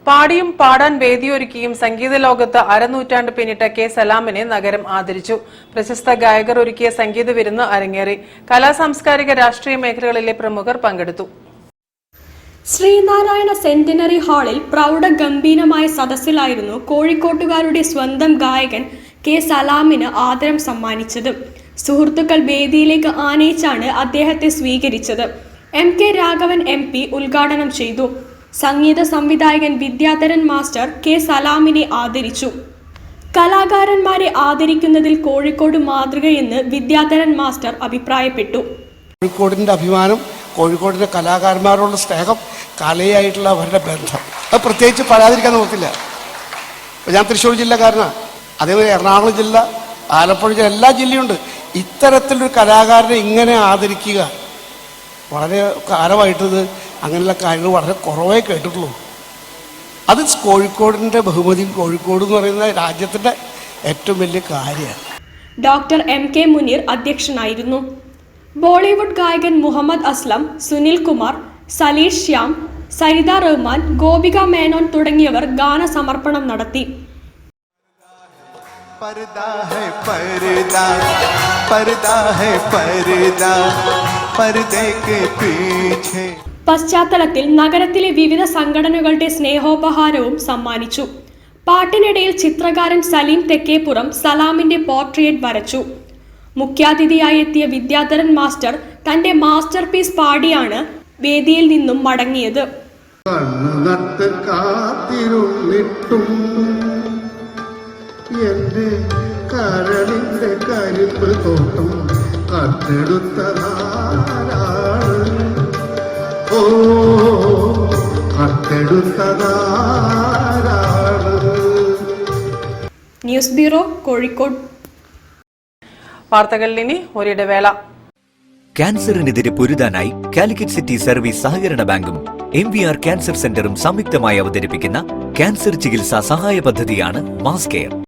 പാടിയും പാടാൻ വേദിയൊരുക്കിയും സംഗീത ലോകത്ത് അരനൂറ്റാണ്ട് പിന്നിട്ട കെ സലാമിനെ നഗരം ആദരിച്ചു. പ്രശസ്ത ഗായകർ ഒരുക്കിയ സംഗീത വിരുന്ന് അരങ്ങേറി. കലാസാംസ്കാരിക രാഷ്ട്രീയ മേഖലകളിലെ പ്രമുഖർ പങ്കെടുത്തു. ശ്രീനാരായണ സെന്റിനറി ഹാളിൽ പ്രൗഢഗംഭീരമായ സദസ്സിലായിരുന്നു കോഴിക്കോട്ടുകാരുടെ സ്വന്തം ഗായകൻ കെ സലാമിന് ആദരം സമ്മാനിച്ചത്. സുഹൃത്തുക്കൾ വേദിയിലേക്ക് ആനയിച്ചാണ് അദ്ദേഹത്തെ സ്വീകരിച്ചത്. കെ രാഘവൻ MP ഉദ്ഘാടനം ചെയ്തു. സംഗീത സംവിധായകൻ വിദ്യാധരൻ മാസ്റ്റർ കെ സലാമിനെ ആദരിച്ചു. കലാകാരന്മാരെ ആദരിക്കുന്നതിൽ കോഴിക്കോട് മാതൃകയെന്ന് വിദ്യാധരൻ മാസ്റ്റർ അഭിപ്രായപ്പെട്ടു. കോഴിക്കോടിൻ്റെ അഭിമാനം, കോഴിക്കോടിൻ്റെ കലാകാരന്മാരോടുള്ള സ്നേഹം, കലയായിട്ടുള്ള അവരുടെ ബന്ധം, അത് പ്രത്യേകിച്ച് പറയാതിരിക്കാൻ നോക്കില്ല. ഞാൻ തൃശ്ശൂർ ജില്ലക്കാരനാണ്, അതേപോലെ എറണാകുളം ജില്ല, ആലപ്പുഴ ജില്ല, എല്ലാ ജില്ലയുണ്ട്. ഇത്തരത്തിലൊരു കലാകാരനെ ഇങ്ങനെ ആദരിക്കുക വളരെ കാലമായിട്ടത് അങ്ങനെയുള്ള കാര്യങ്ങൾ വളരെ കുറവേ കേട്ടിട്ടുള്ളൂ. അത് കോഴിക്കോടിൻ്റെ ബഹുമതി, കോഴിക്കോട് എന്ന് പറയുന്ന രാജ്യത്തിൻ്റെ ഏറ്റവും വലിയ കാര്യമാണ്. ഡോക്ടർ MK മുനീർ അധ്യക്ഷനായിരുന്നു. ബോളിവുഡ് ഗായകൻ മുഹമ്മദ് അസ്ലം, സുനിൽ കുമാർ, സലീഷ് ശ്യാം, സരിത റഹ്മാൻ, ഗോപിക മേനോൻ തുടങ്ങിയവർ ഗാന സമർപ്പണം നടത്തി. पर्दा है पर्दा, पर्दा है पर्दा, पर्दे के पीछे. പശ്ചാത്തലത്തിൽ നഗരത്തിലെ വിവിധ സംഘടനകളുടെ സ്നേഹോപഹാരവും സമ്മാനിച്ചു. പാട്ടിനിടയിൽ ചിത്രകാരൻ സലീം തെക്കേപ്പുറം സലാമിന്റെ പോർട്രേറ്റ് വരച്ചു. മുഖ്യാതിഥിയായി എത്തിയ വിദ്യാധരൻ മാസ്റ്റർ തന്റെ മാസ്റ്റർ പീസ് പാടിയാണ് വേദിയിൽ നിന്നും മടങ്ങിയത്. എന്റെ കരളിന്റെ കരിമ്പ് തോട്ടം കത്തെടുത്തതാരാണ്, ഓ കത്തെടുത്തതാരാണ്. News bureau, Kozhikode. വാർത്തകളിൽ ഇനി ഒരിടവേള. ക്യാൻസറിനെതിരെ പൊരുതാനായി കാലിക്കറ്റ് സിറ്റി സർവീസ് സഹകരണ ബാങ്കും MVR ക്യാൻസർ സെന്ററും സംയുക്തമായി അവതരിപ്പിക്കുന്ന ക്യാൻസർ ചികിത്സാ സഹായ പദ്ധതിയാണ് മാസ് കെയർ.